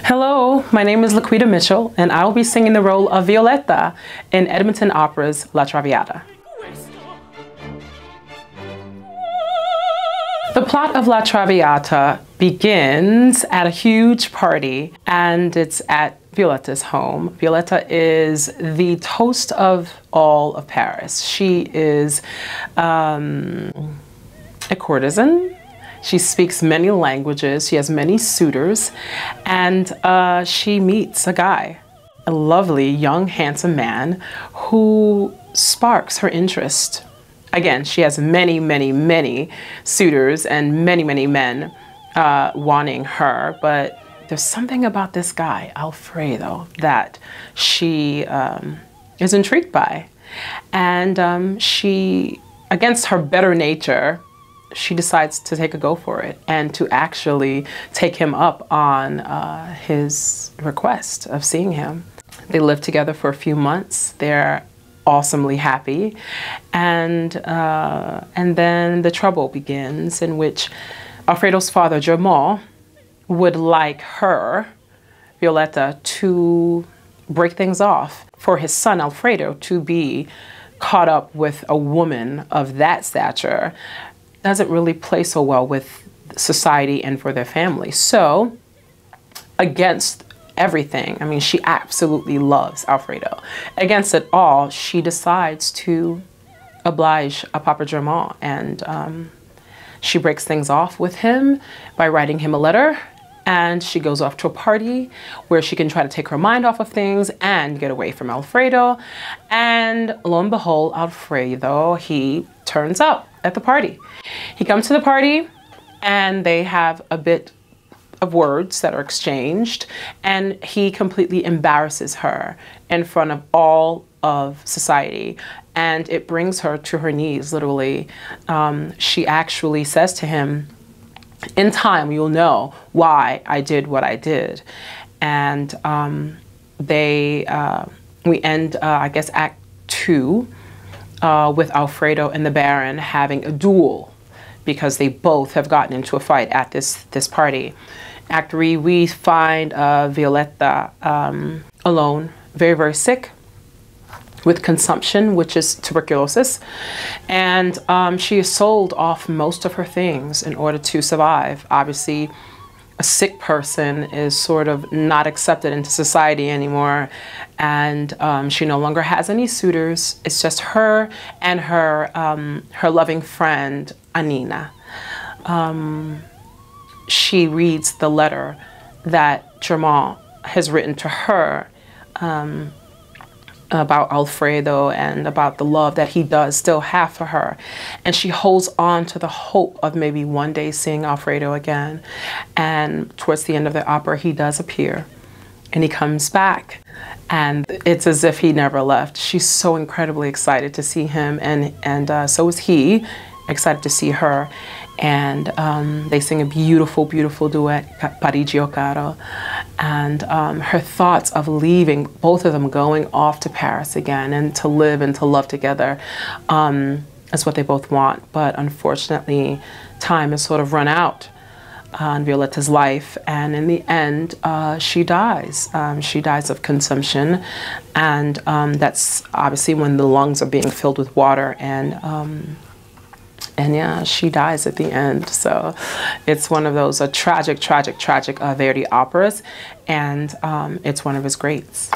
Hello, my name is Laquita Mitchell, and I will be singing the role of Violetta in Edmonton Opera's La Traviata. The plot of La Traviata begins at a huge party, and it's at Violetta's home. Violetta is the toast of all of Paris. She is a courtesan. She speaks many languages, she has many suitors, and she meets a guy, a lovely, young, handsome man who sparks her interest. Again, she has many, many, many suitors and many, many men wanting her, but there's something about this guy, Alfredo, that she is intrigued by. And she, against her better nature, she decides to take a go for it and to actually take him up on his request of seeing him. They live together for a few months. They're awesomely happy. And then the trouble begins, in which Alfredo's father, Germain, would like her, Violetta, to break things off for his son, Alfredo, to be caught up with a woman of that stature. Doesn't really play so well with society and for their family. So, against everything, I mean, she absolutely loves Alfredo. Against it all, she decides to oblige Papa Germain, and she breaks things off with him by writing him a letter, and she goes off to a party where she can try to take her mind off of things and get away from Alfredo. And lo and behold, Alfredo, he turns up at the party. He comes to the party and they have a bit of words that are exchanged, and he completely embarrasses her in front of all of society, and it brings her to her knees, literally. She actually says to him, "In time, you'll know why I did what I did." And we end, I guess, Act 2 with Alfredo and the Baron having a duel because they both have gotten into a fight at this party. Act 3, we find Violetta alone, very, very sick, with consumption, which is tuberculosis, and she has sold off most of her things in order to survive. Obviously, a sick person is sort of not accepted into society anymore, and she no longer has any suitors. It's just her and her loving friend, Anina. She reads the letter that Germain has written to her about Alfredo and about the love that he does still have for her. And she holds on to the hope of maybe one day seeing Alfredo again. And towards the end of the opera, he does appear and he comes back. And it's as if he never left. She's so incredibly excited to see him, and so is he, excited to see her. And they sing a beautiful, beautiful duet, Parigio Caro. And her thoughts of leaving, both of them going off to Paris again and to live and to love together, is what they both want. But unfortunately, time has sort of run out on Violetta's life. And in the end, she dies. She dies of consumption. And that's obviously when the lungs are being filled with water. And yeah, she dies at the end. So it's one of those tragic, tragic, tragic Verdi operas, and it's one of his greats.